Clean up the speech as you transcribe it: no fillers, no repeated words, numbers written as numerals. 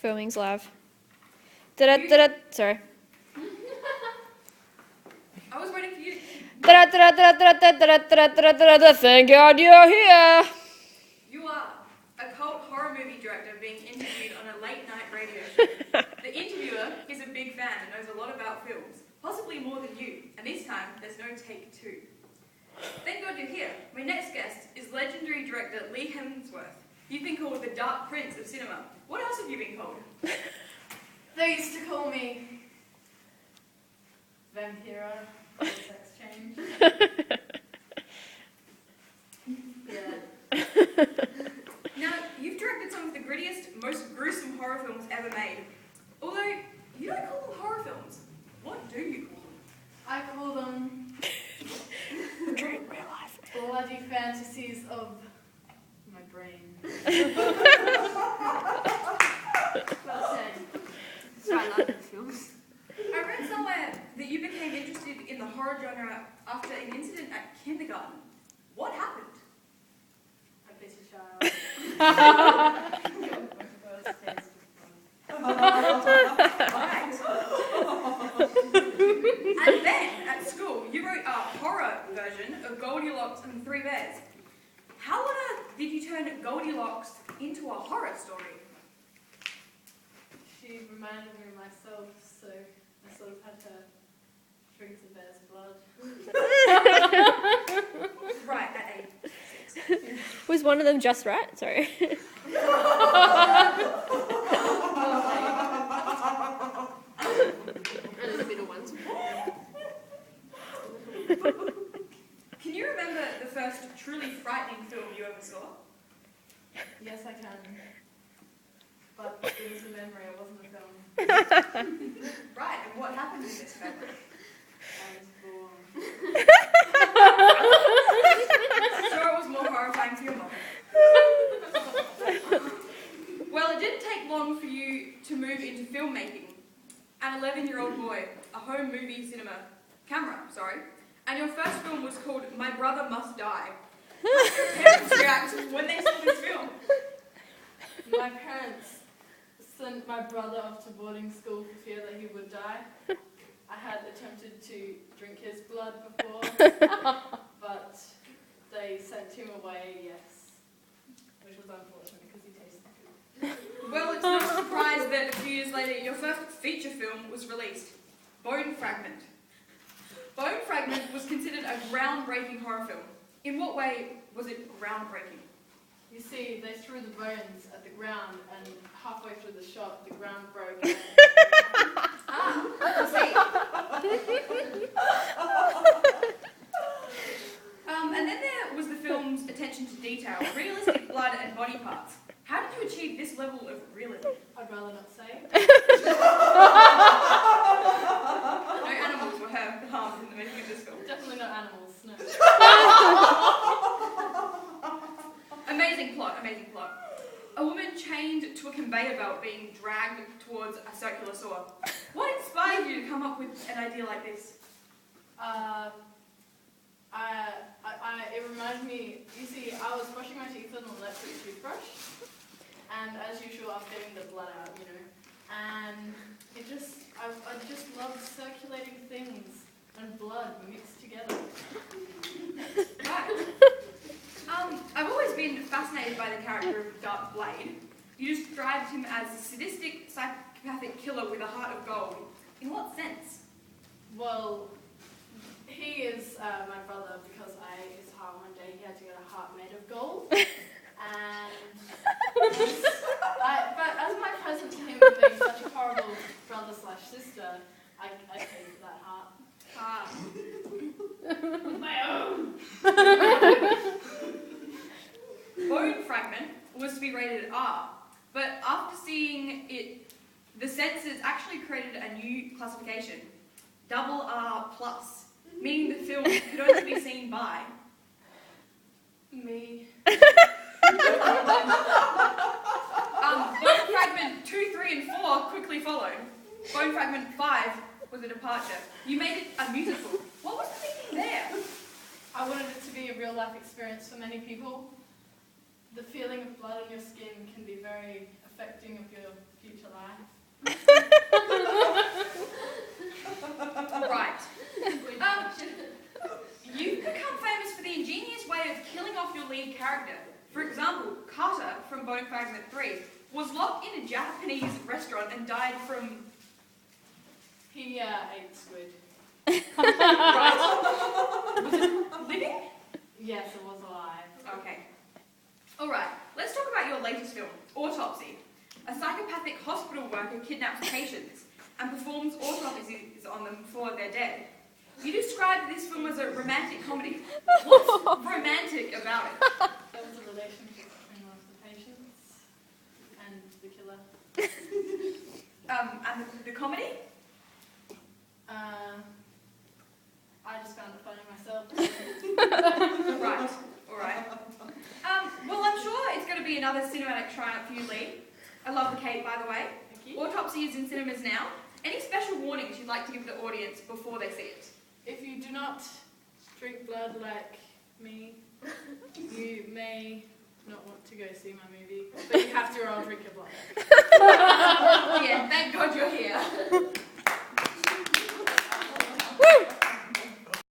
Filming's live. Sorry. I was waiting for you. Thank God you're here. You are a cult horror movie director being interviewed on a late night radio show. The interviewer is a big fan and knows a lot about films, possibly more than you, and this time there's no take two. Thank God you're here. My next guest is legendary director Lee Hemsworth. You've been called the Dark Prince of cinema. What else have you been called? They used to call me Vampira, sex change. Yeah. Now, you've directed some of the grittiest, most gruesome horror films ever made. Although, you don't call them horror films. What do you call them? I call them bloody fantasies of my brain. Well said. So I love the films. I read somewhere that you became interested in the horror genre after an incident at kindergarten. What happened? I bit a child. First taste of Right. And then, at school, you wrote a horror version of Goldilocks and the Three Bears. How on earth did you turn Goldilocks into a horror story? She reminded me of myself, so I sort of had to drink the bear's blood. Right, at age 6. Was one of them just right? Sorry. And a bit of ones. Can you remember the first truly frightening film you ever saw? Yes, I can. But it was a memory, it wasn't a film. Right, and what happened in this memory? I was born. Sure, it was more horrifying for your mother. Well, it didn't take long for you to move into filmmaking. An 11-year-old boy, a home movie camera, and your first film was called My Brother Must Die. How did your parents react when they saw this film? My parents sent my brother off to boarding school for fear that he would die. I had attempted to drink his blood before, but they sent him away, yes. Which was unfortunate because he tasted good. Well, it's no surprise that a few years later, your first feature film was released, Bone Fragment. Bone Fragment was considered a groundbreaking horror film. In what way was it groundbreaking? You see, they threw the bones at the ground, and halfway through the shot, the ground broke. And then there was the film's attention to detail, realistic blood and body parts. How did you achieve this level of realism? I'd rather not say. No animals were harmed in the making of this film. Definitely not animals, no. Amazing plot, amazing plot. A woman chained to a conveyor belt being dragged towards a circular saw. What inspired you to come up with an idea like this? It reminds me, you see, I was brushing my teeth with an electric toothbrush, and as usual, I was getting the blood out, you know, and I just loved circulating things and blood mixed together. Right. I've always been fascinated by the character of Dark Blade. You described him as a sadistic, psychopathic killer with a heart of gold. In what sense? Well, he is my brother because I ate his heart one day. He had to get a heart made of gold. And but as my present to him being such a horrible brother/sister, I paid for that heart. With my own. Bone Fragment was to be rated R, but after seeing it, the censors actually created a new classification, RR+, meaning the film could only be seen by Me. Bone Fragment 2, 3, and 4 quickly followed. Bone Fragment 5 was a departure. You made it a musical. What was the thinking there? I wanted it to be a real-life experience for many people. The feeling of blood on your skin can be very affecting of your future life. was locked in a Japanese restaurant and died from... He ate squid. Right. Was it living? Yes, it was alive. Okay. Alright, let's talk about your latest film, Autopsy. A psychopathic hospital worker kidnaps patients and performs autopsies on them before they're dead. You described this film as a romantic comedy. What's romantic about it? There was a relationship between one of the patients and the killer. And the comedy? I just found it funny myself. Right, alright. Well, I'm sure it's going to be another cinematic triumph for you, Lee. I love the cake, by the way. Thank you. Autopsy is in cinemas now. Any special warnings you'd like to give the audience before they see it? If you do not drink blood like me, you may not want to go see my movie, but you have to all drink your blood.